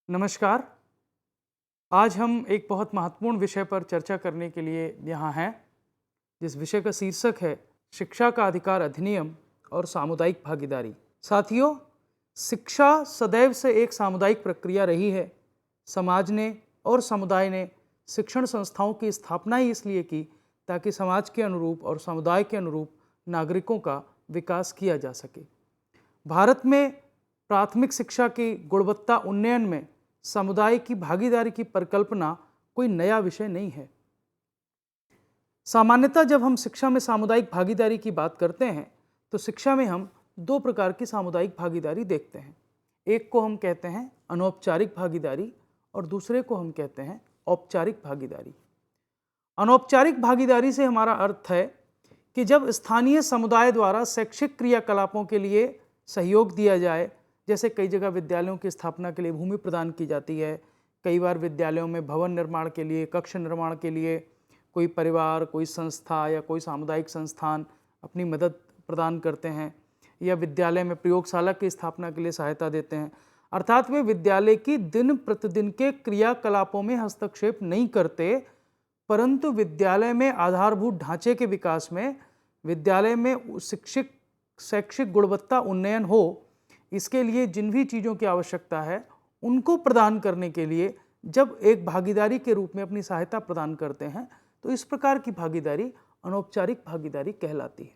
नमस्कार। आज हम एक बहुत महत्वपूर्ण विषय पर चर्चा करने के लिए यहाँ हैं, जिस विषय का शीर्षक है शिक्षा का अधिकार अधिनियम और सामुदायिक भागीदारी। साथियों, शिक्षा सदैव से एक सामुदायिक प्रक्रिया रही है। समाज ने और समुदाय ने शिक्षण संस्थाओं की स्थापना ही इसलिए की ताकि समाज के अनुरूप और समुदाय के अनुरूप नागरिकों का विकास किया जा सके। भारत में प्राथमिक शिक्षा की गुणवत्ता उन्नयन में समुदाय की भागीदारी की परिकल्पना कोई नया विषय नहीं है। सामान्यतः जब हम शिक्षा में सामुदायिक भागीदारी की बात करते हैं तो शिक्षा में हम दो प्रकार की सामुदायिक भागीदारी देखते हैं। एक को हम कहते हैं अनौपचारिक भागीदारी और दूसरे को हम कहते हैं औपचारिक भागीदारी। अनौपचारिक भागीदारी से हमारा अर्थ है कि जब स्थानीय समुदाय द्वारा शैक्षिक क्रियाकलापों के लिए सहयोग दिया जाए, जैसे कई जगह विद्यालयों की स्थापना के लिए भूमि प्रदान की जाती है, कई बार विद्यालयों में भवन निर्माण के लिए, कक्ष निर्माण के लिए कोई परिवार, कोई संस्था या कोई सामुदायिक संस्थान अपनी मदद प्रदान करते हैं, या विद्यालय में प्रयोगशाला की स्थापना के लिए सहायता देते हैं। अर्थात वे विद्यालय की दिन प्रतिदिन के क्रियाकलापों में हस्तक्षेप नहीं करते, परंतु विद्यालय में आधारभूत ढांचे के विकास में, विद्यालय में शैक्षिक गुणवत्ता उन्नयन हो, इसके लिए जिन भी चीज़ों की आवश्यकता है उनको प्रदान करने के लिए जब एक भागीदारी के रूप में अपनी सहायता प्रदान करते हैं, तो इस प्रकार की भागीदारी अनौपचारिक भागीदारी कहलाती है।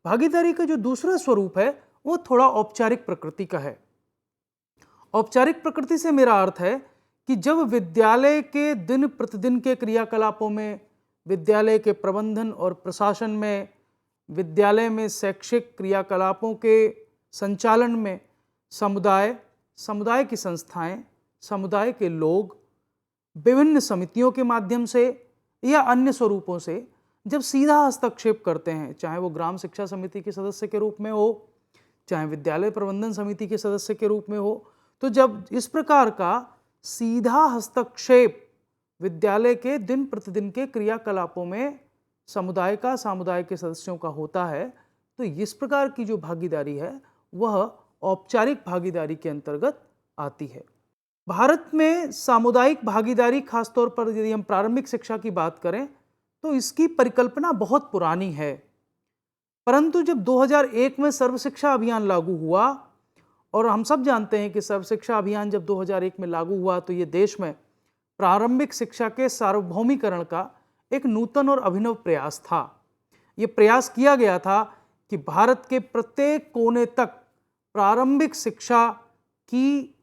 भागीदारी का जो दूसरा स्वरूप है वो थोड़ा औपचारिक प्रकृति का है। औपचारिक प्रकृति से मेरा अर्थ है कि जब विद्यालय के दिन प्रतिदिन के क्रियाकलापों में, विद्यालय के प्रबंधन और प्रशासन में, विद्यालय में शैक्षिक क्रियाकलापों के संचालन में समुदाय की संस्थाएं, समुदाय के लोग विभिन्न समितियों के माध्यम से या अन्य स्वरूपों से जब सीधा हस्तक्षेप करते हैं, चाहे वो ग्राम शिक्षा समिति के सदस्य के रूप में हो, चाहे विद्यालय प्रबंधन समिति के सदस्य के रूप में हो, तो जब इस प्रकार का सीधा हस्तक्षेप विद्यालय के दिन प्रतिदिन के क्रियाकलापों में समुदाय के सदस्यों का होता है, तो इस प्रकार की जो भागीदारी है वह औपचारिक भागीदारी के अंतर्गत आती है। भारत में सामुदायिक भागीदारी, खासतौर पर यदि हम प्रारंभिक शिक्षा की बात करें तो इसकी परिकल्पना बहुत पुरानी है, परंतु जब 2001 में सर्व शिक्षा अभियान लागू हुआ, और हम सब जानते हैं कि सर्व शिक्षा अभियान जब 2001 में लागू हुआ तो ये देश में प्रारंभिक शिक्षा के सार्वभौमिकरण का एक नूतन और अभिनव प्रयास था। ये प्रयास किया गया था कि भारत के प्रत्येक कोने तक प्रारंभिक शिक्षा की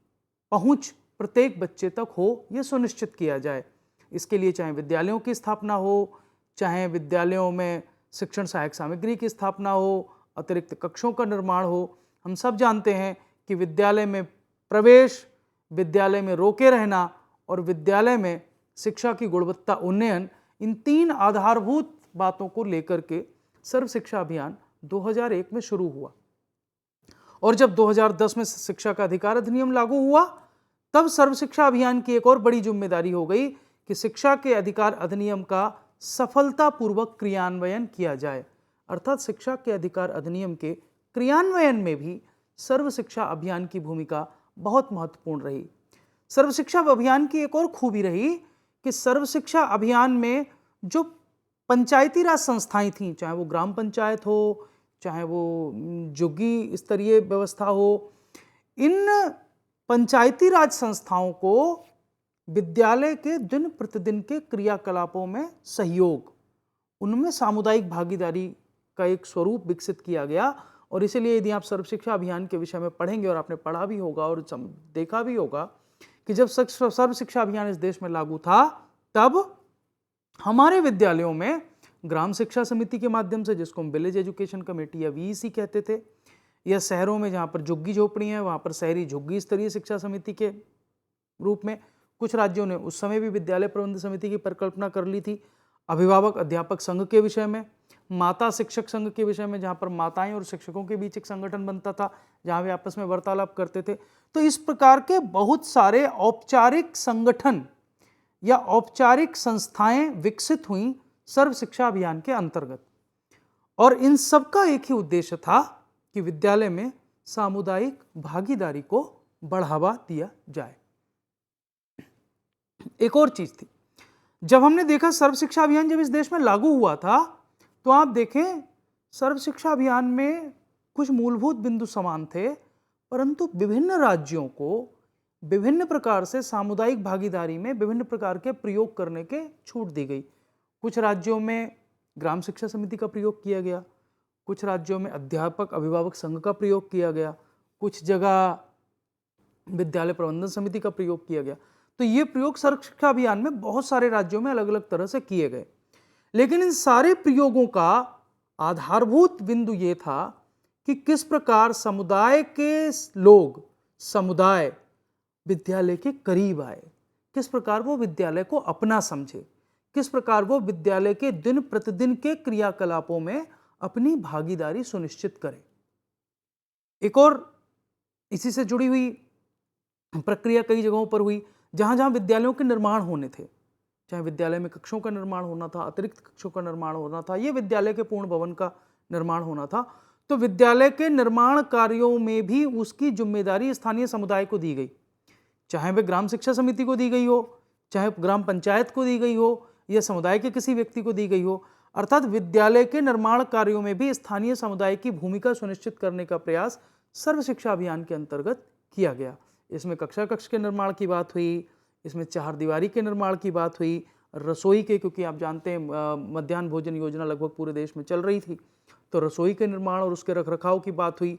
पहुंच प्रत्येक बच्चे तक हो, यह सुनिश्चित किया जाए। इसके लिए चाहे विद्यालयों की स्थापना हो, चाहे विद्यालयों में शिक्षण सहायक सामग्री की स्थापना हो, अतिरिक्त कक्षों का निर्माण हो। हम सब जानते हैं कि विद्यालय में प्रवेश, विद्यालय में रोके रहना और विद्यालय में शिक्षा की गुणवत्ता उन्नयन, इन तीन आधारभूत बातों को लेकर के सर्व शिक्षा अभियान 2001 में शुरू हुआ। और जब 2010 में शिक्षा का अधिकार अधिनियम लागू हुआ, तब सर्व शिक्षा अभियान की एक और बड़ी जिम्मेदारी हो गई कि शिक्षा के अधिकार अधिनियम का सफलतापूर्वक क्रियान्वयन किया जाए। अर्थात शिक्षा के अधिकार अधिनियम के क्रियान्वयन में भी सर्व शिक्षा अभियान की भूमिका बहुत महत्वपूर्ण रही। सर्व शिक्षा अभियान की एक और खूबी रही कि सर्व शिक्षा अभियान में जो पंचायती राज संस्थाएं थीं, चाहे वो ग्राम पंचायत हो, चाहे वो जुग्गी स्तरीय व्यवस्था हो, इन पंचायती राज संस्थाओं को विद्यालय के दिन प्रतिदिन के क्रियाकलापों में सहयोग, उनमें सामुदायिक भागीदारी का एक स्वरूप विकसित किया गया। और इसीलिए यदि आप सर्व शिक्षा अभियान के विषय में पढ़ेंगे, और आपने पढ़ा भी होगा और देखा भी होगा कि जब सर्व शिक्षा अभियान इस देश में लागू था, तब हमारे विद्यालयों में ग्राम शिक्षा समिति के माध्यम से, जिसको हम विलेज एजुकेशन कमेटी या वीईसी कहते थे, या शहरों में जहाँ पर झुग्गी झोपड़ी हैं वहाँ पर शहरी झुग्गी स्तरीय शिक्षा समिति के रूप में, कुछ राज्यों ने उस समय भी विद्यालय प्रबंधन समिति की परिकल्पना कर ली थी। अभिभावक अध्यापक संघ के विषय में, माता शिक्षक संघ के विषय में, जहाँ पर माताएं और शिक्षकों के बीच एक संगठन बनता था जहाँ वे आपस में वार्तालाप करते थे। तो इस प्रकार के बहुत सारे औपचारिक संगठन या औपचारिक संस्थाएं विकसित हुई सर्व शिक्षा अभियान के अंतर्गत, और इन सब का एक ही उद्देश्य था कि विद्यालय में सामुदायिक भागीदारी को बढ़ावा दिया जाए। एक और चीज थी, जब हमने देखा सर्व शिक्षा अभियान जब इस देश में लागू हुआ था, तो आप देखें सर्व शिक्षा अभियान में कुछ मूलभूत बिंदु समान थे, परंतु विभिन्न राज्यों को विभिन्न प्रकार से सामुदायिक भागीदारी में विभिन्न प्रकार के प्रयोग करने के छूट दी गई। कुछ राज्यों में ग्राम शिक्षा समिति का प्रयोग किया गया, कुछ राज्यों में अध्यापक अभिभावक संघ का प्रयोग किया गया, कुछ जगह विद्यालय प्रबंधन समिति का प्रयोग किया गया। तो ये प्रयोग सर्व शिक्षा अभियान में बहुत सारे राज्यों में अलग अलग तरह से किए गए, लेकिन इन सारे प्रयोगों का आधारभूत बिंदु ये था कि किस प्रकार समुदाय के लोग, समुदाय विद्यालय के करीब आए, किस प्रकार वो विद्यालय को अपना समझे, किस प्रकार वो विद्यालय के दिन प्रतिदिन के क्रियाकलापों में अपनी भागीदारी सुनिश्चित करें। एक और इसी से जुड़ी हुई प्रक्रिया कई जगहों पर हुई, जहां जहां विद्यालयों के निर्माण होने थे, चाहे विद्यालय में कक्षों का निर्माण होना था, अतिरिक्त कक्षों का निर्माण होना था, ये विद्यालय के पूर्ण भवन का निर्माण होना था, तो विद्यालय के निर्माण कार्यों में भी उसकी जिम्मेदारी स्थानीय समुदाय को दी गई, चाहे वह ग्राम शिक्षा समिति को दी गई हो, चाहे ग्राम पंचायत को दी गई हो, या समुदाय के किसी व्यक्ति को दी गई हो। अर्थात विद्यालय के निर्माण कार्यों में भी स्थानीय समुदाय की भूमिका सुनिश्चित करने का प्रयास सर्व शिक्षा अभियान के अंतर्गत किया गया। इसमें कक्षा कक्ष के निर्माण की बात हुई, इसमें चार दीवारी के निर्माण की बात हुई, रसोई के, क्योंकि आप जानते हैं मध्याह्न भोजन योजना लगभग पूरे देश में चल रही थी, तो रसोई के निर्माण और उसके रखरखाव की बात हुई।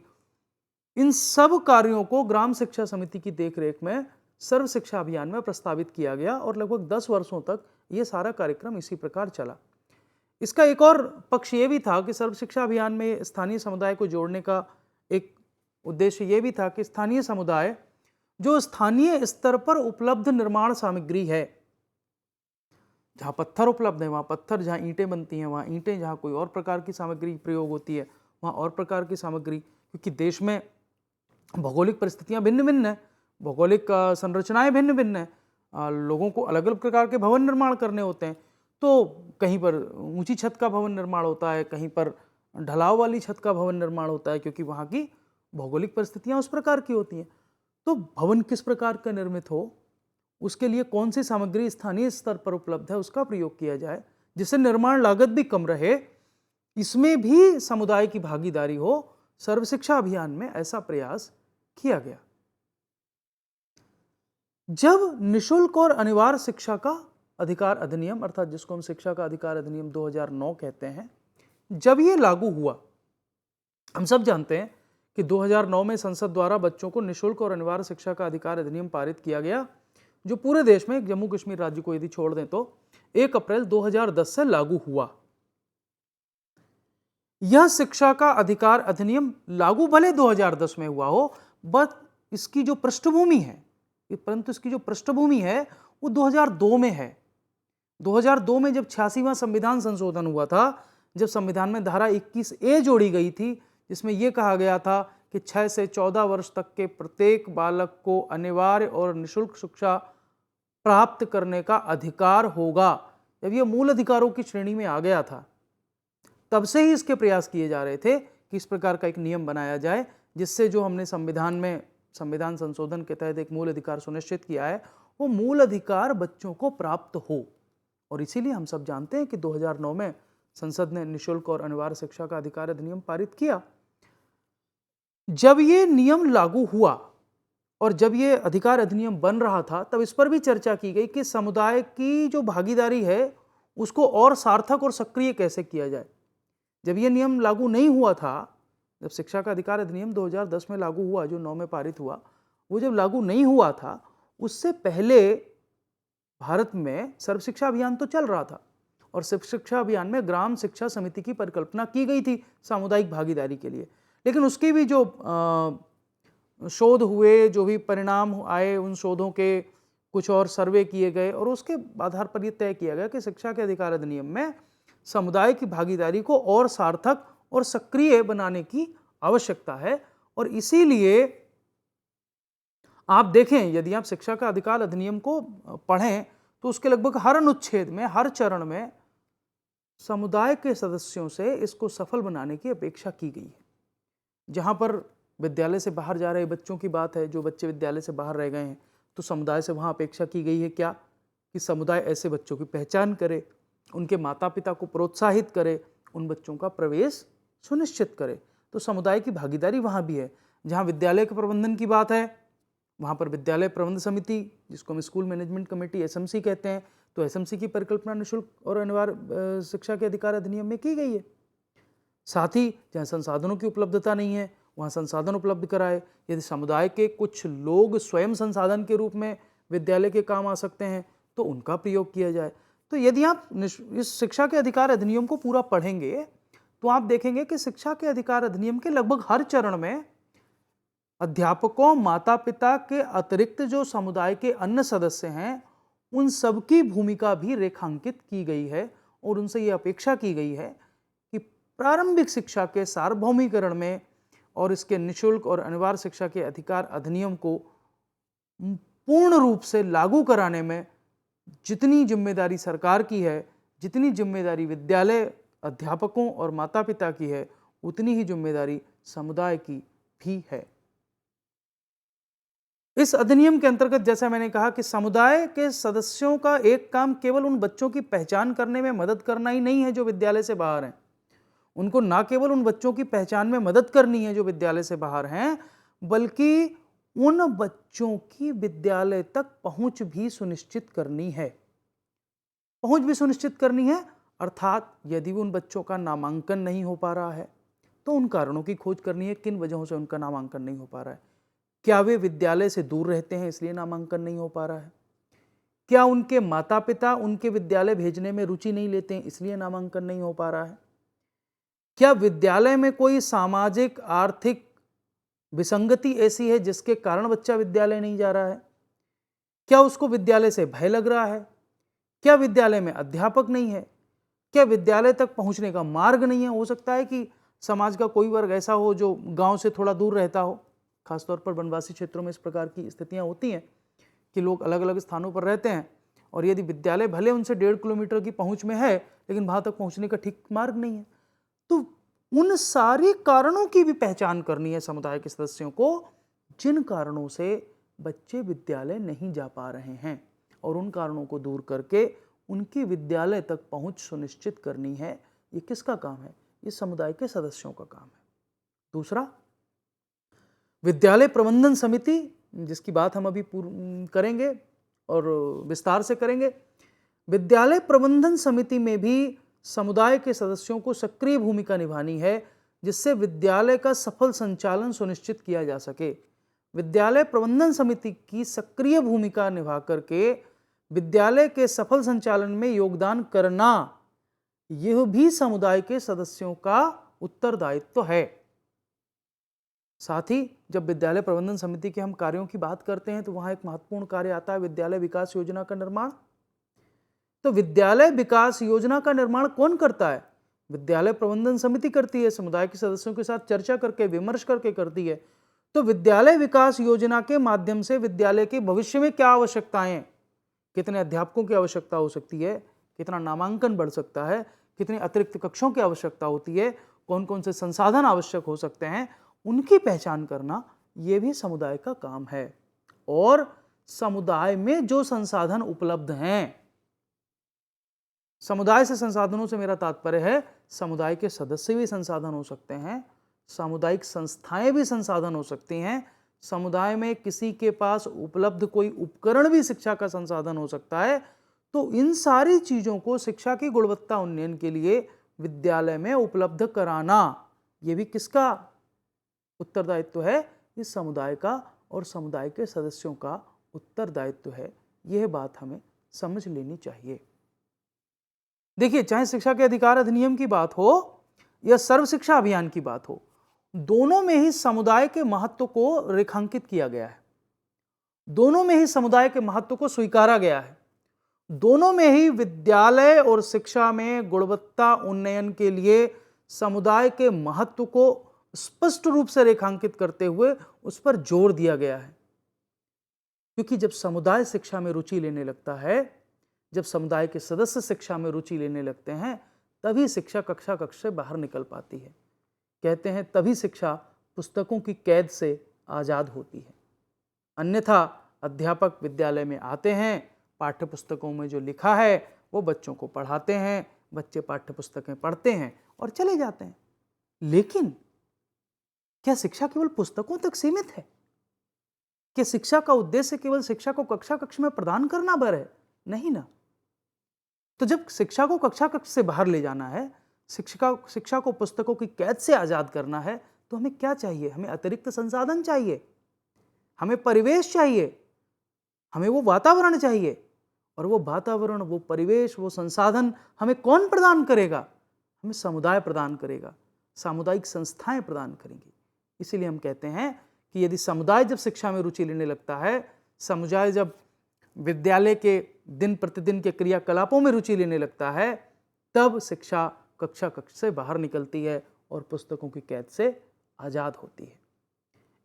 इन सब कार्यों को ग्राम शिक्षा समिति की देखरेख में सर्व शिक्षा अभियान में प्रस्तावित किया गया और लगभग 10 वर्षों तक ये सारा कार्यक्रम इसी प्रकार चला। इसका एक और पक्ष ये भी था कि सर्व शिक्षा अभियान में स्थानीय समुदाय को जोड़ने का एक उद्देश्य ये भी था कि स्थानीय समुदाय जो स्थानीय स्तर पर उपलब्ध निर्माण सामग्री है, जहां पत्थर उपलब्ध है वहां पत्थर, जहां ईंटें बनती हैं वहां ईंटें, जहां कोई और प्रकार की सामग्री प्रयोग होती है वहां और प्रकार की सामग्री, क्योंकि देश में भौगोलिक परिस्थितियां भिन्न भिन्न है, भौगोलिक संरचनाएं भिन्न भिन्न है, लोगों को अलग अलग प्रकार के भवन निर्माण करने होते हैं, तो कहीं पर ऊंची छत का भवन निर्माण होता है, कहीं पर ढलाव वाली छत का भवन निर्माण होता है, क्योंकि वहाँ की भौगोलिक परिस्थितियाँ उस प्रकार की होती हैं। तो भवन किस प्रकार का निर्मित हो, उसके लिए कौन सी सामग्री स्थानीय स्तर पर उपलब्ध है उसका प्रयोग किया जाए, जिससे निर्माण लागत भी कम रहे, इसमें भी समुदाय की भागीदारी हो। सर्व शिक्षा अभियान में ऐसा प्रयास किया गया। जब निशुल्क और अनिवार्य शिक्षा का अधिकार अधिनियम, अर्थात जिसको हम शिक्षा का अधिकार अधिनियम 2009 कहते हैं, जब ये लागू हुआ, हम सब जानते हैं कि 2009 में संसद द्वारा बच्चों को निशुल्क और अनिवार्य शिक्षा का अधिकार अधिनियम पारित किया गया, जो पूरे देश में, जम्मू कश्मीर राज्य को यदि छोड़ दें तो 1 अप्रैल 2010 से लागू हुआ। यह शिक्षा का अधिकार अधिनियम लागू भले 2010 में हुआ हो, बट इसकी जो पृष्ठभूमि है, परंतु इसकी जो पृष्ठभूमि है वो 2002 में है। 2002 में जब 86वां संविधान संशोधन हुआ था, जब संविधान में धारा 21A जोड़ी गई थी, जिसमें यह कहा गया था कि 6 से 14 वर्ष तक के प्रत्येक बालक को अनिवार्य और निःशुल्क शिक्षा प्राप्त करने का अधिकार होगा। जब यह मूल अधिकारों की श्रेणी में आ गया था, तब से ही इसके प्रयास किए जा रहे थे कि इस प्रकार का एक नियम बनाया जाए, जिससे जो हमने संविधान में संविधान संशोधन के तहत एक मूल अधिकार सुनिश्चित किया है, वो मूल अधिकार बच्चों को प्राप्त हो। और इसीलिए हम सब जानते हैं कि 2009 में संसद ने निःशुल्क और अनिवार्य शिक्षा का अधिकार अधिनियम पारित किया। जब ये नियम लागू हुआ और जब ये अधिकार अधिनियम बन रहा था, तब इस पर भी चर्चा की गई कि समुदाय की जो भागीदारी है उसको और सार्थक और सक्रिय कैसे किया जाए। जब ये नियम लागू नहीं हुआ था, जब शिक्षा का अधिकार अधिनियम 2010 में लागू हुआ, जो 9 में पारित हुआ, वो जब लागू नहीं हुआ था, उससे पहले भारत में सर्व शिक्षा अभियान तो चल रहा था और सर्व शिक्षा अभियान में ग्राम शिक्षा समिति की परिकल्पना की गई थी सामुदायिक भागीदारी के लिए। लेकिन उसके भी जो शोध हुए, जो भी परिणाम आए, उन शोधों के कुछ और सर्वे किए गए और उसके आधार पर यह तय किया गया कि शिक्षा के अधिकार अधिनियम में समुदाय की भागीदारी को और सार्थक और सक्रिय बनाने की आवश्यकता है। और इसीलिए आप देखें, यदि आप शिक्षा का अधिकार अधिनियम को पढ़ें तो उसके लगभग हर अनुच्छेद में, हर चरण में समुदाय के सदस्यों से इसको सफल बनाने की अपेक्षा की गई है। जहां पर विद्यालय से बाहर जा रहे बच्चों की बात है, जो बच्चे विद्यालय से बाहर रह गए हैं, तो समुदाय से वहां अपेक्षा की गई है क्या कि समुदाय ऐसे बच्चों की पहचान करे, उनके माता पिता को प्रोत्साहित करे, उन बच्चों का प्रवेश सुनिश्चित करे। तो समुदाय की भागीदारी वहाँ भी है। जहाँ विद्यालय के प्रबंधन की बात है, वहाँ पर विद्यालय प्रबंध समिति, जिसको हम स्कूल मैनेजमेंट कमेटी एसएमसी कहते हैं, तो एसएमसी की परिकल्पना निःशुल्क और अनिवार्य शिक्षा के अधिकार अधिनियम में की गई है। साथ ही जहाँ संसाधनों की उपलब्धता नहीं है, वहाँ संसाधन उपलब्ध कराए। यदि समुदाय के कुछ लोग स्वयं संसाधन के रूप में विद्यालय के काम आ सकते हैं, तो उनका प्रयोग किया जाए। तो यदि आप इस शिक्षा के अधिकार अधिनियम को पूरा पढ़ेंगे, तो आप देखेंगे कि शिक्षा के अधिकार अधिनियम के लगभग हर चरण में अध्यापकों, माता पिता के अतिरिक्त जो समुदाय के अन्य सदस्य हैं, उन सबकी भूमिका भी रेखांकित की गई है और उनसे ये अपेक्षा की गई है कि प्रारंभिक शिक्षा के सार्वभौमिकरण में और इसके निःशुल्क और अनिवार्य शिक्षा के अधिकार अधिनियम को पूर्ण रूप से लागू कराने में जितनी जिम्मेदारी सरकार की है, जितनी जिम्मेदारी विद्यालय अध्यापकों और माता पिता की है, उतनी ही जिम्मेदारी समुदाय की भी है। इस अधिनियम के अंतर्गत जैसा मैंने कहा कि समुदाय के सदस्यों का एक काम केवल उन बच्चों की पहचान करने में मदद करना ही नहीं है जो विद्यालय से बाहर हैं। उनको ना केवल उन बच्चों की पहचान में मदद करनी है जो विद्यालय से बाहर हैं, बल्कि उन बच्चों की विद्यालय तक पहुंच भी सुनिश्चित करनी है। पहुंच भी सुनिश्चित करनी है अर्थात यदि उन बच्चों का नामांकन नहीं हो पा रहा है, तो उन कारणों की खोज करनी है, किन वजहों से उनका नामांकन नहीं हो पा रहा है। क्या वे विद्यालय से दूर रहते हैं इसलिए नामांकन नहीं हो पा रहा है? क्या उनके माता पिता उनके विद्यालय भेजने में रुचि नहीं लेते हैं इसलिए नामांकन नहीं हो पा रहा है? क्या विद्यालय में कोई सामाजिक आर्थिक विसंगति ऐसी है जिसके कारण बच्चा विद्यालय नहीं जा रहा है? क्या उसको विद्यालय से भय लग रहा है? क्या विद्यालय में अध्यापक नहीं है? क्या विद्यालय तक पहुंचने का मार्ग नहीं है? हो सकता है कि समाज का कोई वर्ग ऐसा हो जो गांव से थोड़ा दूर रहता हो। खासतौर पर वनवासी क्षेत्रों में इस प्रकार की स्थितियां होती हैं कि लोग अलग अलग स्थानों पर रहते हैं और यदि विद्यालय भले उनसे 1.5 किलोमीटर की पहुंच में है, लेकिन वहां तक पहुंचने का ठीक मार्ग नहीं है। तो उन सारे कारणों की भी पहचान करनी है समुदाय के सदस्यों को, जिन कारणों से बच्चे विद्यालय नहीं जा पा रहे हैं, और उन कारणों को दूर करके उनकी विद्यालय तक पहुंच सुनिश्चित करनी है। ये किसका काम है? ये समुदाय के सदस्यों का काम है। दूसरा, विद्यालय प्रबंधन समिति, जिसकी बात हम अभी करेंगे और विस्तार से करेंगे। विद्यालय प्रबंधन समिति में भी समुदाय के सदस्यों को सक्रिय भूमिका निभानी है, जिससे विद्यालय का सफल संचालन सुनिश्चित किया जा सके। विद्यालय प्रबंधन समिति की सक्रिय भूमिका निभा करके विद्यालय के सफल संचालन में योगदान करना, यह भी समुदाय के सदस्यों का उत्तरदायित्व है। साथ ही जब विद्यालय प्रबंधन समिति के हम कार्यों की बात करते हैं, तो वहां एक महत्वपूर्ण कार्य आता है विद्यालय विकास योजना का निर्माण। तो विद्यालय विकास योजना का निर्माण कौन करता है? विद्यालय प्रबंधन समिति करती है, समुदाय के सदस्यों के साथ चर्चा करके, विमर्श करके करती है। तो विद्यालय विकास योजना के माध्यम से विद्यालय के भविष्य में क्या आवश्यकताएं, कितने अध्यापकों की आवश्यकता हो सकती है, कितना नामांकन बढ़ सकता है, कितने अतिरिक्त कक्षों की आवश्यकता होती है, कौन कौन से संसाधन आवश्यक हो सकते हैं, उनकी पहचान करना यह भी समुदाय का काम है। और समुदाय में जो संसाधन उपलब्ध हैं, समुदाय से संसाधनों से मेरा तात्पर्य है समुदाय के सदस्य भी संसाधन हो सकते हैं, सामुदायिक संस्थाएं भी संसाधन हो सकती हैं, समुदाय में किसी के पास उपलब्ध कोई उपकरण भी शिक्षा का संसाधन हो सकता है। तो इन सारी चीजों को शिक्षा की गुणवत्ता उन्नयन के लिए विद्यालय में उपलब्ध कराना, यह भी किसका उत्तरदायित्व है? इस समुदाय का और समुदाय के सदस्यों का उत्तरदायित्व है। यह बात हमें समझ लेनी चाहिए। देखिए, चाहे शिक्षा के अधिकार अधिनियम की बात हो या सर्व शिक्षा अभियान की बात हो, दोनों में ही समुदाय के महत्व को रेखांकित किया गया है, दोनों में ही समुदाय के महत्व को स्वीकारा गया है, दोनों में ही विद्यालय और शिक्षा में गुणवत्ता उन्नयन के लिए समुदाय के महत्व को स्पष्ट रूप से रेखांकित करते हुए उस पर जोर दिया गया है। क्योंकि जब समुदाय शिक्षा में रुचि लेने लगता है, जब समुदाय के सदस्य शिक्षा में रुचि लेने लगते हैं, तभी शिक्षा कक्षा कक्ष से बाहर निकल पाती है। कहते हैं तभी शिक्षा पुस्तकों की कैद से आजाद होती है। अन्यथा अध्यापक विद्यालय में आते हैं, पाठ्य पुस्तकों में जो लिखा है वो बच्चों को पढ़ाते हैं, बच्चे पाठ्य पुस्तकें पढ़ते हैं और चले जाते हैं। लेकिन क्या शिक्षा केवल पुस्तकों तक सीमित है? क्या शिक्षा का उद्देश्य केवल शिक्षा को कक्षा कक्ष में प्रदान करना भर है? नहीं ना। तो जब शिक्षा को कक्षा कक्ष से बाहर ले जाना है, शिक्षा को पुस्तकों की कैद से आजाद करना है, तो हमें क्या चाहिए? हमें अतिरिक्त संसाधन चाहिए, हमें परिवेश चाहिए, हमें वो वातावरण चाहिए। और वो वातावरण, वो परिवेश, वो संसाधन हमें कौन प्रदान करेगा? हमें समुदाय प्रदान करेगा, सामुदायिक संस्थाएं प्रदान करेंगी। इसीलिए हम कहते हैं कि यदि समुदाय जब शिक्षा में रुचि लेने लगता है, समुदाय जब विद्यालय के दिन प्रतिदिन के क्रियाकलापों में रुचि लेने लगता है, तब शिक्षा कक्षा कक्ष से बाहर निकलती है और पुस्तकों की कैद से आजाद होती है।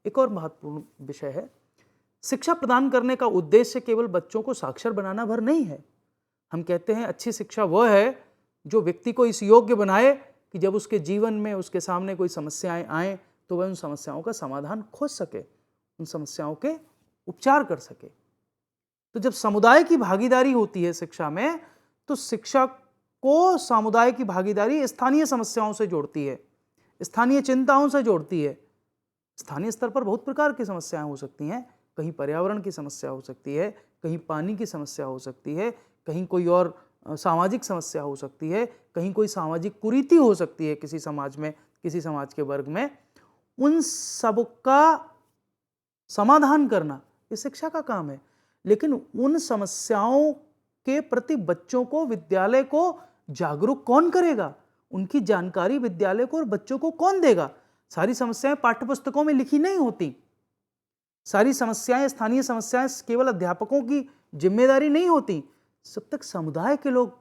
एक और महत्वपूर्ण विषय है, शिक्षा प्रदान करने का उद्देश्य केवल बच्चों को साक्षर बनाना भर नहीं है। हम कहते हैं अच्छी शिक्षा वह है जो व्यक्ति को इस योग्य बनाए कि जब उसके जीवन में उसके सामने कोई समस्याएं आएं तो वह उन समस्याओं का समाधान खोज सके, उन समस्याओं के उपचार कर सके। तो जब समुदाय की भागीदारी होती है शिक्षा में, तो शिक्षा को समुदाय की भागीदारी स्थानीय समस्याओं से जोड़ती है, स्थानीय चिंताओं से जोड़ती है। स्थानीय स्तर पर बहुत प्रकार की समस्याएं हो सकती हैं, कहीं पर्यावरण की समस्या हो सकती है, कहीं पानी की समस्या हो सकती है, कहीं कोई और सामाजिक समस्या हो सकती है, कहीं कोई सामाजिक कुरीति हो सकती है किसी समाज में, किसी समाज के वर्ग में। उन सब का समाधान करना ये शिक्षा का काम है। लेकिन उन समस्याओं के प्रति बच्चों को, विद्यालय को जागरूक कौन करेगा? उनकी जानकारी विद्यालय को और बच्चों को कौन देगा? सारी समस्याएं पाठ्यपुस्तकों में लिखी नहीं होती, सारी समस्याएं, स्थानीय समस्याएं केवल अध्यापकों की जिम्मेदारी नहीं होती। जब तक समुदाय के लोग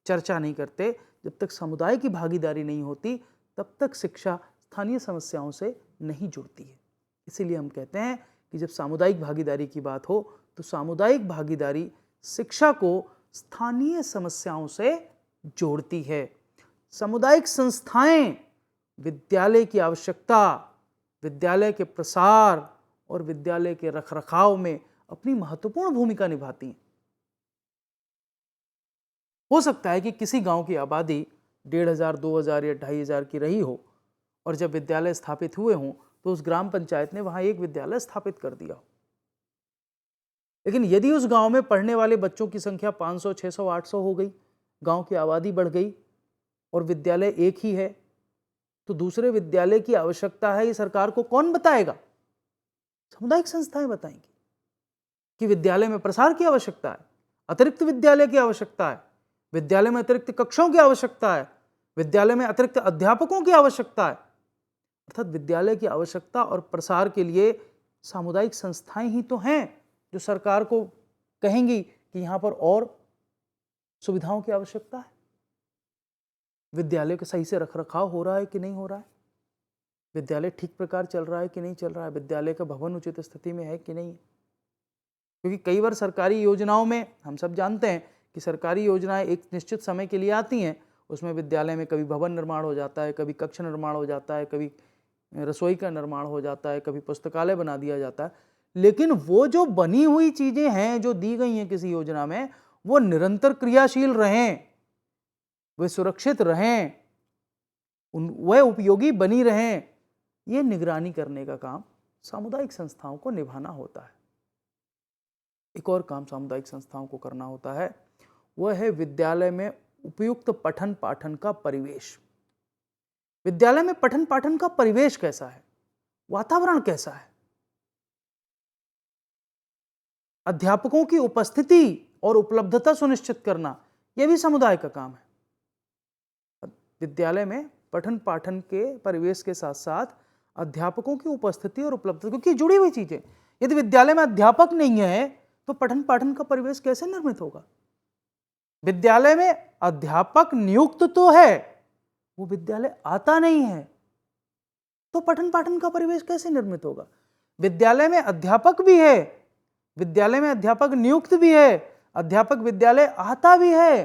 चर्चा नहीं करते, जब तक समुदाय की भागीदारी नहीं होती, तब तक शिक्षा स्थानीय समस्याओं से नहीं जुड़ती है। इसीलिए हम कहते हैं कि जब सामुदायिक भागीदारी की बात हो तो सामुदायिक भागीदारी शिक्षा को स्थानीय समस्याओं से जोड़ती है। सामुदायिक संस्थाएं विद्यालय की आवश्यकता, विद्यालय के प्रसार और विद्यालय के रखरखाव में अपनी महत्वपूर्ण भूमिका निभाती हैं। हो सकता है कि किसी गांव की आबादी 1500, 2000 या 2500 की रही हो और जब विद्यालय स्थापित हुए हों तो उस ग्राम पंचायत ने वहां एक विद्यालय स्थापित कर दिया हो। लेकिन यदि उस गांव में पढ़ने वाले बच्चों की संख्या 500, 600, 800 हो गई, गांव की आबादी बढ़ गई और विद्यालय एक ही है, तो दूसरे विद्यालय की आवश्यकता है ये सरकार को कौन बताएगा? सामुदायिक संस्थाएं बताएंगी कि विद्यालय में प्रसार की आवश्यकता है, अतिरिक्त विद्यालय की आवश्यकता है, विद्यालय में अतिरिक्त कक्षों की आवश्यकता है, विद्यालय में अतिरिक्त अध्यापकों की आवश्यकता है। अर्थात विद्यालय की आवश्यकता और प्रसार के लिए सामुदायिक संस्थाएं ही तो हैं जो सरकार को कहेंगी कि यहां पर और सुविधाओं की आवश्यकता है, विद्यालय का सही से रखरखाव हो रहा है कि नहीं हो रहा है, विद्यालय ठीक प्रकार चल रहा है कि नहीं चल रहा है, विद्यालय का भवन उचित स्थिति में है कि नहीं। क्योंकि कई बार सरकारी योजनाओं में, हम सब जानते हैं कि सरकारी योजनाएं एक निश्चित समय के लिए आती हैं, उसमें विद्यालय में कभी भवन निर्माण हो जाता है, कभी कक्ष निर्माण हो जाता है, कभी रसोई का निर्माण हो जाता है, कभी पुस्तकालय बना दिया जाता है। लेकिन वो जो बनी हुई चीजें हैं, जो दी गई हैं किसी योजना में, वो निरंतर क्रियाशील रहें, वे सुरक्षित रहें, वह उपयोगी बनी रहें, ये निगरानी करने का काम सामुदायिक संस्थाओं को निभाना होता है। एक और काम सामुदायिक संस्थाओं को करना होता है, वह है विद्यालय में उपयुक्त पठन पाठन का परिवेश। विद्यालय में पठन पाठन का परिवेश कैसा है, वातावरण कैसा है, अध्यापकों की उपस्थिति और उपलब्धता सुनिश्चित करना, यह भी समुदाय का काम है। विद्यालय में पठन पाठन के परिवेश के साथ साथ अध्यापकों की उपस्थिति और उपलब्धता, क्योंकि जुड़ी हुई चीजें। यदि विद्यालय में अध्यापक नहीं है तो पठन पाठन का परिवेश कैसे निर्मित होगा? विद्यालय में अध्यापक नियुक्त तो है, वो विद्यालय आता नहीं है, तो पठन पाठन का परिवेश कैसे निर्मित होगा? विद्यालय में अध्यापक भी है, विद्यालय में अध्यापक नियुक्त भी है, अध्यापक विद्यालय आता भी है,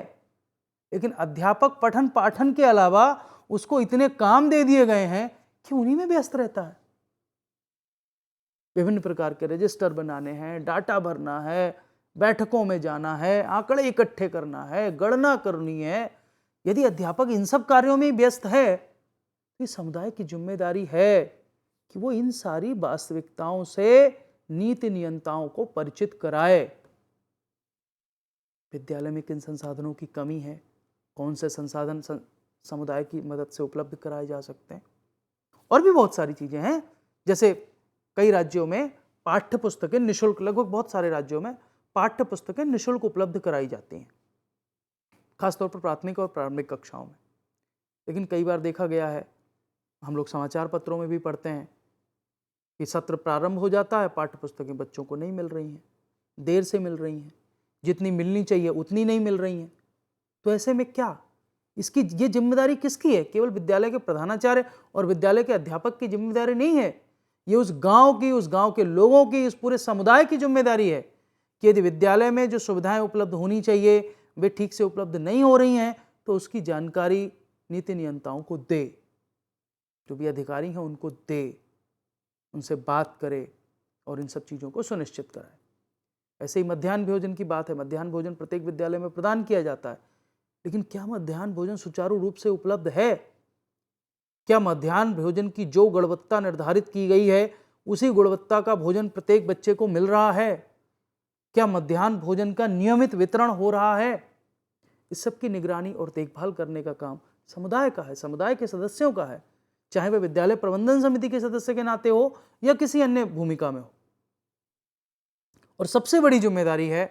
लेकिन अध्यापक पठन पाठन के अलावा उसको इतने काम दे दिए गए हैं कि उन्हीं में व्यस्त रहता है। विभिन्न प्रकार के रजिस्टर बनाने हैं, डाटा भरना है, बैठकों में जाना है, आंकड़े इकट्ठे करना है, गणना करनी है। यदि अध्यापक इन सब कार्यों में व्यस्त है तो समुदाय की जिम्मेदारी है कि वो इन सारी वास्तविकताओं से नीति नियंताओं को परिचित कराए। विद्यालय में किन संसाधनों की कमी है, कौन से संसाधन समुदाय की मदद से उपलब्ध कराए जा सकते हैं, और भी बहुत सारी चीजें हैं। जैसे कई राज्यों में पाठ्य पुस्तकें निःशुल्क, लगभग बहुत सारे राज्यों में पाठ्य पुस्तकें निःशुल्क उपलब्ध कराई जाती हैं, खासतौर पर प्राथमिक और प्रारंभिक कक्षाओं में। लेकिन कई बार देखा गया है, हम लोग समाचार पत्रों में भी पढ़ते हैं कि सत्र प्रारंभ हो जाता है, पाठ्य पुस्तकें बच्चों को नहीं मिल रही हैं, देर से मिल रही हैं, जितनी मिलनी चाहिए उतनी नहीं मिल रही हैं। तो ऐसे में क्या, इसकी ये जिम्मेदारी किसकी है? केवल विद्यालय के प्रधानाचार्य और विद्यालय के अध्यापक की जिम्मेदारी नहीं है, ये उस गांव की, उस गांव के लोगों की, इस पूरे समुदाय की जिम्मेदारी है कि यदि विद्यालय में जो सुविधाएं उपलब्ध होनी चाहिए वे ठीक से उपलब्ध नहीं हो रही हैं तो उसकी जानकारी नीति नियंताओं को दे, जो भी अधिकारी हैं उनको दे, उनसे बात करे और इन सब चीज़ों को सुनिश्चित कराए। ऐसे ही मध्याह्न भोजन की बात है। मध्याह्न भोजन प्रत्येक विद्यालय में प्रदान किया जाता है, लेकिन क्या मध्याह्न भोजन सुचारू रूप से उपलब्ध है? क्या मध्याह्न भोजन की जो गुणवत्ता निर्धारित की गई है उसी गुणवत्ता का भोजन प्रत्येक बच्चे को मिल रहा है? क्या मध्याह्न भोजन का नियमित वितरण हो रहा है? इस सब की निगरानी और देखभाल करने का काम समुदाय का है, समुदाय के सदस्यों का है, चाहे वह विद्यालय प्रबंधन समिति के सदस्य के नाते हो या किसी अन्य भूमिका में हो। और सबसे बड़ी जिम्मेदारी है,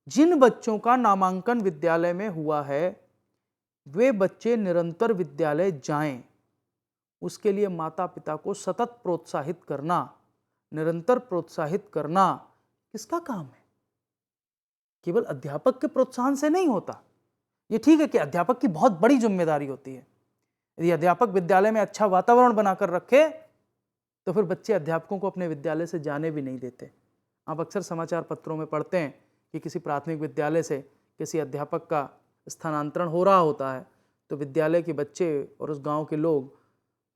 जिन बच्चों का नामांकन विद्यालय में हुआ है वे बच्चे निरंतर विद्यालय जाएं, उसके लिए माता पिता को सतत प्रोत्साहित करना, निरंतर प्रोत्साहित करना किसका काम है? केवल अध्यापक के प्रोत्साहन से नहीं होता। ये ठीक है कि अध्यापक की बहुत बड़ी जिम्मेदारी होती है। यदि अध्यापक विद्यालय में अच्छा वातावरण बनाकर रखे तो फिर बच्चे अध्यापकों को अपने विद्यालय से जाने भी नहीं देते। आप अक्सर समाचार पत्रों में पढ़ते हैं कि किसी प्राथमिक विद्यालय से किसी अध्यापक का स्थानांतरण हो रहा होता है तो विद्यालय के बच्चे और उस गांव के लोग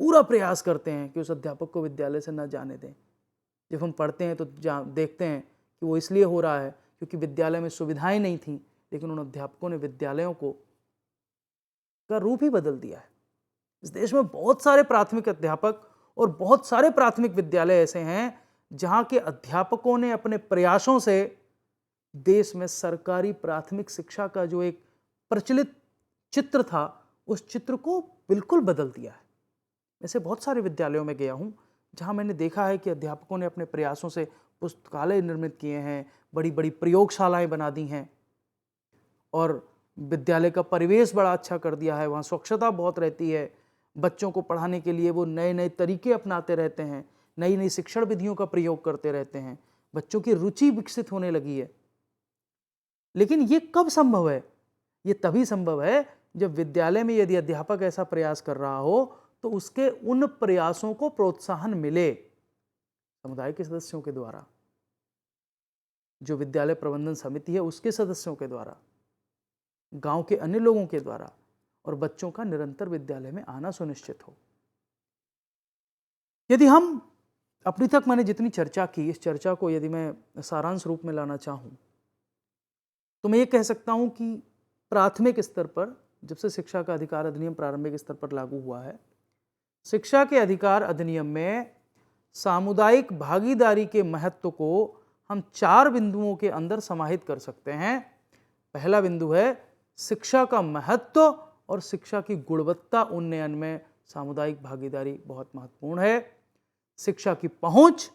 पूरा प्रयास करते हैं कि उस अध्यापक को विद्यालय से न जाने दें। जब हम पढ़ते हैं तो देखते हैं कि वो इसलिए हो रहा है क्योंकि विद्यालय में सुविधाएं नहीं थीं, लेकिन उन अध्यापकों ने विद्यालयों को का रूप ही बदल दिया है। इस देश में बहुत सारे प्राथमिक अध्यापक और बहुत सारे प्राथमिक विद्यालय ऐसे हैं जहां के अध्यापकों ने अपने प्रयासों से देश में सरकारी प्राथमिक शिक्षा का जो एक प्रचलित चित्र था उस चित्र को बिल्कुल बदल दिया है। ऐसे बहुत सारे विद्यालयों में गया हूं जहां मैंने देखा है कि अध्यापकों ने अपने प्रयासों से पुस्तकालय निर्मित किए हैं, बड़ी बड़ी प्रयोगशालाएं बना दी हैं और विद्यालय का परिवेश बड़ा अच्छा कर दिया है। वहाँ स्वच्छता बहुत रहती है, बच्चों को पढ़ाने के लिए वो नए नए तरीके अपनाते रहते हैं, नई नई शिक्षण विधियों का प्रयोग करते रहते हैं, बच्चों की रुचि विकसित होने लगी है। लेकिन ये कब संभव है? ये तभी संभव है जब विद्यालय में यदि अध्यापक ऐसा प्रयास कर रहा हो तो उसके उन प्रयासों को प्रोत्साहन मिले समुदाय के सदस्यों के द्वारा, जो विद्यालय प्रबंधन समिति है उसके सदस्यों के द्वारा, गांव के अन्य लोगों के द्वारा, और बच्चों का निरंतर विद्यालय में आना सुनिश्चित हो। यदि हम अपनी तक मैंने जितनी चर्चा की, इस चर्चा को यदि मैं सारांश रूप में लाना चाहूं तो मैं ये कह सकता हूं कि प्राथमिक स्तर पर जब से शिक्षा का अधिकार अधिनियम प्रारंभिक स्तर पर लागू हुआ है, शिक्षा के अधिकार अधिनियम में सामुदायिक भागीदारी के महत्व को हम 4 बिंदुओं के अंदर समाहित कर सकते हैं। पहला बिंदु है शिक्षा का महत्व और शिक्षा की गुणवत्ता उन्नयन में सामुदायिक भागीदारी बहुत महत्वपूर्ण है। शिक्षा की पहुंच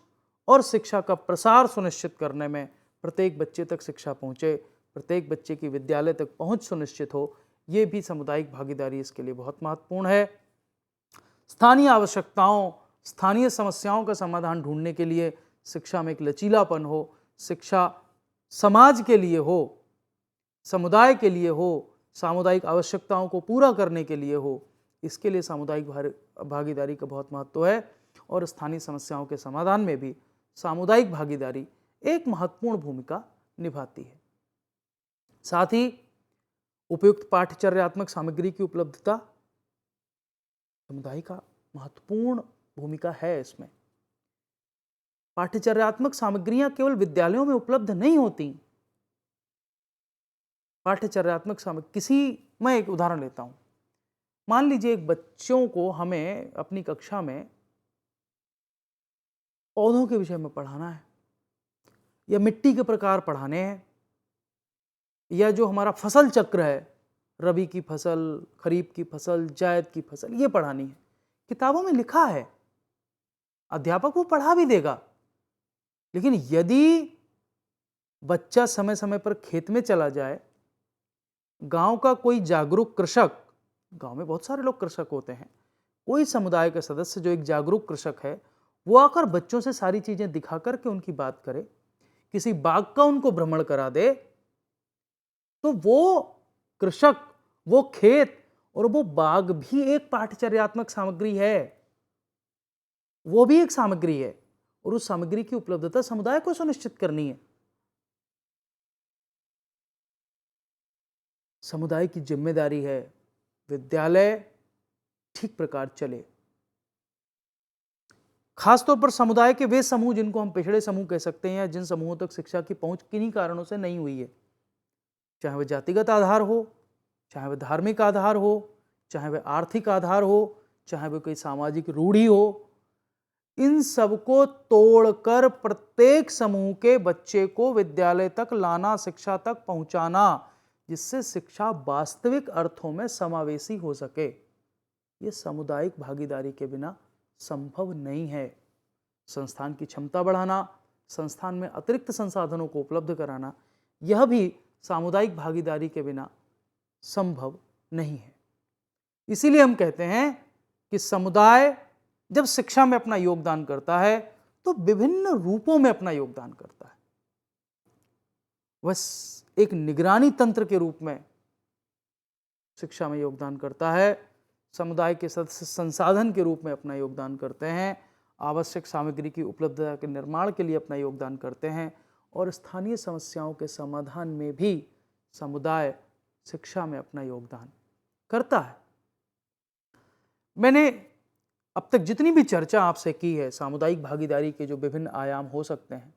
और शिक्षा का प्रसार सुनिश्चित करने में प्रत्येक बच्चे तक शिक्षा पहुंचे, प्रत्येक बच्चे की विद्यालय तक पहुंच सुनिश्चित हो, ये भी सामुदायिक भागीदारी इसके लिए बहुत महत्वपूर्ण है। स्थानीय आवश्यकताओं, स्थानीय समस्याओं का समाधान ढूंढने के लिए शिक्षा में एक लचीलापन हो, शिक्षा समाज के लिए हो, समुदाय के लिए हो, सामुदायिक आवश्यकताओं को पूरा करने के लिए हो, इसके लिए सामुदायिक भागीदारी का बहुत महत्व है। और स्थानीय समस्याओं के समाधान में भी सामुदायिक भागीदारी एक महत्वपूर्ण भूमिका निभाती है। साथ ही उपयुक्त पाठ्यचर्यात्मक सामग्री की उपलब्धता समुदाय का महत्वपूर्ण भूमिका है। इसमें पाठ्यचर्यात्मक सामग्रियां केवल विद्यालयों में उपलब्ध नहीं होती, पाठ्यचर्यात्मक सामग्री मैं एक उदाहरण लेता हूँ। मान लीजिए एक बच्चों को हमें अपनी कक्षा में पौधों के विषय में पढ़ाना है, या मिट्टी के प्रकार पढ़ाने हैं, या जो हमारा फसल चक्र है, रबी की फसल, खरीफ की फसल, जायद की फसल, ये पढ़ानी है। किताबों में लिखा है, अध्यापक वो पढ़ा भी देगा, लेकिन यदि बच्चा समय समय पर खेत में चला जाए, गांव का कोई जागरूक कृषक, गांव में बहुत सारे लोग कृषक होते हैं, कोई समुदाय का सदस्य जो एक जागरूक कृषक है, वो आकर बच्चों से सारी चीजें दिखा करके उनकी बात करे, किसी बाग का उनको भ्रमण करा दे, तो वो कृषक, वो खेत और वो बाग भी एक पाठ्यचर्यात्मक सामग्री है, वो भी एक सामग्री है, और उस सामग्री की उपलब्धता समुदाय को सुनिश्चित करनी है। समुदाय की जिम्मेदारी है विद्यालय ठीक प्रकार चले। खासतौर पर समुदाय के वे समूह जिनको हम पिछड़े समूह कह सकते हैं, या जिन समूहों तक शिक्षा की पहुंच किन्हीं कारणों से नहीं हुई है, चाहे वह जातिगत आधार हो, चाहे वह धार्मिक आधार हो, चाहे वह आर्थिक आधार हो, चाहे वह कोई सामाजिक रूढ़ी हो, इन सबको तोड़कर प्रत्येक समूह के बच्चे को विद्यालय तक लाना, शिक्षा तक पहुंचाना, जिससे शिक्षा वास्तविक अर्थों में समावेशी हो सके, ये सामुदायिक भागीदारी के बिना संभव नहीं है। संस्थान की क्षमता बढ़ाना, संस्थान में अतिरिक्त संसाधनों को उपलब्ध कराना, यह भी सामुदायिक भागीदारी के बिना संभव नहीं है। इसीलिए हम कहते हैं कि समुदाय जब शिक्षा में अपना योगदान करता है तो विभिन्न रूपों में अपना योगदान करता है। वह एक निगरानी तंत्र के रूप में शिक्षा में योगदान करता है, समुदाय के सदस्य संसाधन के रूप में अपना योगदान करते हैं, आवश्यक सामग्री की उपलब्धता के निर्माण के लिए अपना योगदान करते हैं, और स्थानीय समस्याओं के समाधान में भी समुदाय शिक्षा में अपना योगदान करता है। मैंने अब तक जितनी भी चर्चा आपसे की है सामुदायिक भागीदारी के जो विभिन्न आयाम हो सकते हैं,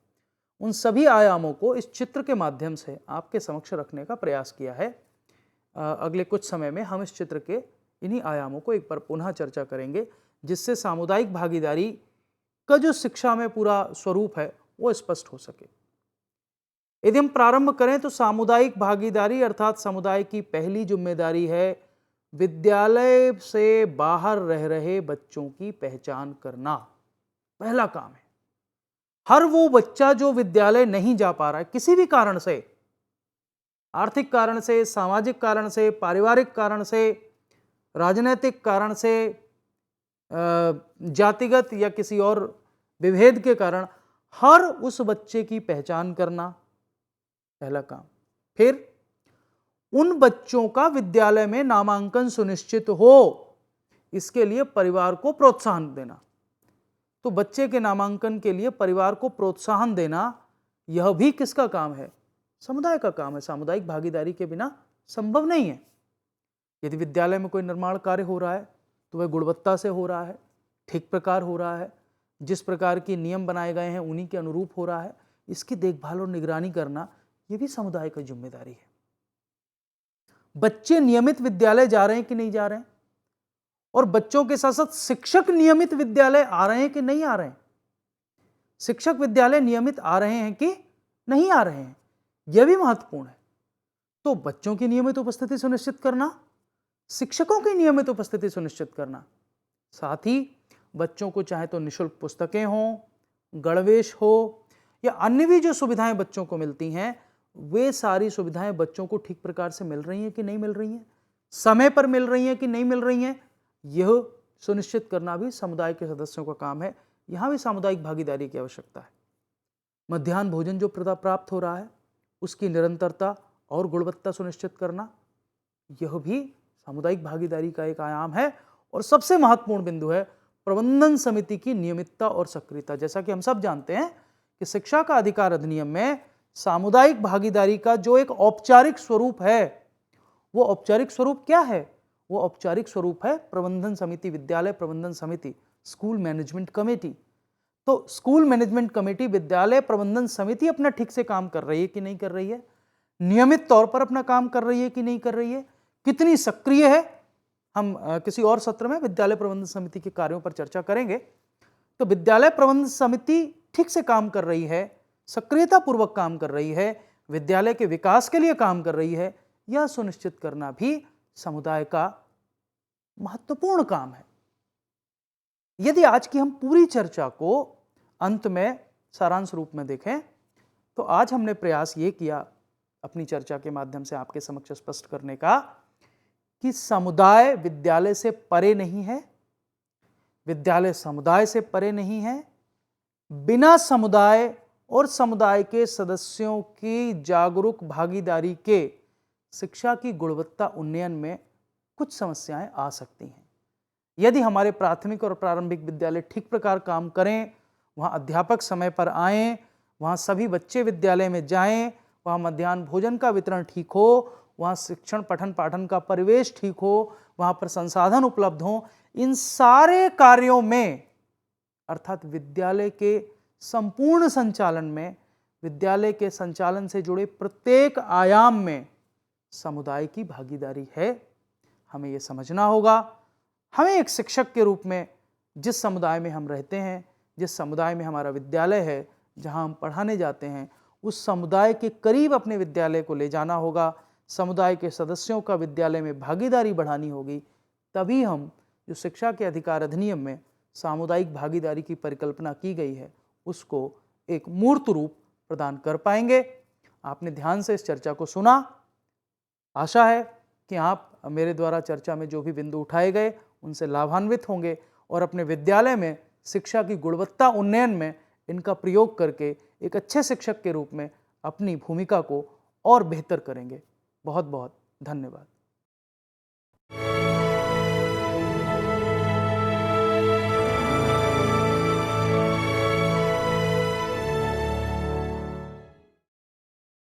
उन सभी आयामों को इस चित्र के माध्यम से आपके समक्ष रखने का प्रयास किया है। अगले कुछ समय में हम इस चित्र के इन्हीं आयामों को एक बार पुनः चर्चा करेंगे, जिससे सामुदायिक भागीदारी का जो शिक्षा में पूरा स्वरूप है वो स्पष्ट हो सके। यदि हम प्रारंभ करें तो सामुदायिक भागीदारी अर्थात समुदाय की पहली जिम्मेदारी है विद्यालय से बाहर रह रहे बच्चों की पहचान करना। पहला काम है। हर वो बच्चा जो विद्यालय नहीं जा पा रहा है किसी भी कारण से, आर्थिक कारण से, सामाजिक कारण से, पारिवारिक कारण से, राजनीतिक कारण से, जातिगत या किसी और विभेद के कारण, हर उस बच्चे की पहचान करना पहला काम। फिर उन बच्चों का विद्यालय में नामांकन सुनिश्चित हो, इसके लिए परिवार को प्रोत्साहन देना। तो बच्चे के नामांकन के लिए परिवार को प्रोत्साहन देना, यह भी किसका काम है? समुदाय का काम है। सामुदायिक भागीदारी के बिना संभव नहीं है। यदि विद्यालय में कोई निर्माण कार्य हो रहा है तो वह गुणवत्ता से हो रहा है, ठीक प्रकार हो रहा है, जिस प्रकार के नियम बनाए गए हैं उन्हीं के अनुरूप हो रहा है, इसकी देखभाल और निगरानी करना यह भी समुदाय की जिम्मेदारी है। बच्चे नियमित विद्यालय जा रहे हैं कि नहीं जा रहे हैं, और बच्चों के साथ साथ शिक्षक नियमित विद्यालय आ रहे हैं कि नहीं आ रहे हैं, शिक्षक विद्यालय नियमित आ रहे हैं कि नहीं आ रहे हैं, यह भी महत्वपूर्ण है। तो बच्चों की नियमित उपस्थिति सुनिश्चित करना, शिक्षकों की नियमित उपस्थिति सुनिश्चित करना, साथ ही बच्चों को चाहे तो निःशुल्क पुस्तकें हों, गणवेश हो, या अन्य भी जो सुविधाएं बच्चों को मिलती हैं, वे सारी सुविधाएं बच्चों को ठीक प्रकार से मिल रही हैं कि नहीं मिल रही हैं, समय पर मिल रही हैं कि नहीं मिल रही हैं, यह सुनिश्चित करना भी समुदाय के सदस्यों का काम है। यहां भी सामुदायिक भागीदारी की आवश्यकता है। मध्याह्न भोजन जो प्राप्त हो रहा है उसकी निरंतरता और गुणवत्ता सुनिश्चित करना, यह भी सामुदायिक भागीदारी का एक आयाम है। और सबसे महत्वपूर्ण बिंदु है प्रबंधन समिति की नियमितता और सक्रियता। जैसा कि हम सब जानते हैं कि शिक्षा का अधिकार अधिनियम में सामुदायिक भागीदारी का जो एक औपचारिक स्वरूप है, वो औपचारिक स्वरूप क्या है? वो औपचारिक स्वरूप है प्रबंधन समिति, विद्यालय प्रबंधन समिति, स्कूल मैनेजमेंट कमेटी। तो स्कूल मैनेजमेंट कमेटी, विद्यालय प्रबंधन समिति अपना ठीक से काम कर रही है कि नहीं कर रही है? नियमित तौर पर अपना काम कर रही है कि नहीं कर रही है, कितनी सक्रिय है। हम किसी और सत्र में विद्यालय प्रबंधन समिति के कार्यों पर चर्चा करेंगे। तो विद्यालय प्रबंधन समिति ठीक से काम कर रही है, सक्रियता पूर्वक काम कर रही है, विद्यालय के विकास के लिए काम कर रही है, यह सुनिश्चित करना भी समुदाय का महत्वपूर्ण काम है। यदि आज की हम पूरी चर्चा को अंत में सारांश रूप में देखें तो आज हमने प्रयास ये किया अपनी चर्चा के माध्यम से आपके समक्ष स्पष्ट करने का कि समुदाय विद्यालय से परे नहीं है, विद्यालय समुदाय से परे नहीं है। बिना समुदाय और समुदाय के सदस्यों की जागरूक भागीदारी के शिक्षा की गुणवत्ता उन्नयन में कुछ समस्याएं आ सकती हैं। यदि हमारे प्राथमिक और प्रारंभिक विद्यालय ठीक प्रकार काम करें, वहाँ अध्यापक समय पर आएं, वहाँ सभी बच्चे विद्यालय में जाएं, वहाँ मध्याह्न भोजन का वितरण ठीक हो, वहाँ शिक्षण पठन पाठन का परिवेश ठीक हो, वहाँ पर संसाधन उपलब्ध हों, इन सारे कार्यों में अर्थात विद्यालय के संपूर्ण संचालन में, विद्यालय के संचालन से जुड़े प्रत्येक आयाम में समुदाय की भागीदारी है। हमें यह समझना होगा। हमें एक शिक्षक के रूप में जिस समुदाय में हम रहते हैं, जिस समुदाय में हमारा विद्यालय है, जहां हम पढ़ाने जाते हैं, उस समुदाय के करीब अपने विद्यालय को ले जाना होगा। समुदाय के सदस्यों का विद्यालय में भागीदारी बढ़ानी होगी। तभी हम जो शिक्षा के अधिकार अधिनियम में सामुदायिक भागीदारी की परिकल्पना की गई है उसको एक मूर्त रूप प्रदान कर पाएंगे। आपने ध्यान से इस चर्चा को सुना। आशा है कि आप मेरे द्वारा चर्चा में जो भी बिंदु उठाए गए उनसे लाभान्वित होंगे और अपने विद्यालय में शिक्षा की गुणवत्ता उन्नयन में इनका प्रयोग करके एक अच्छे शिक्षक के रूप में अपनी भूमिका को और बेहतर करेंगे। बहुत बहुत धन्यवाद।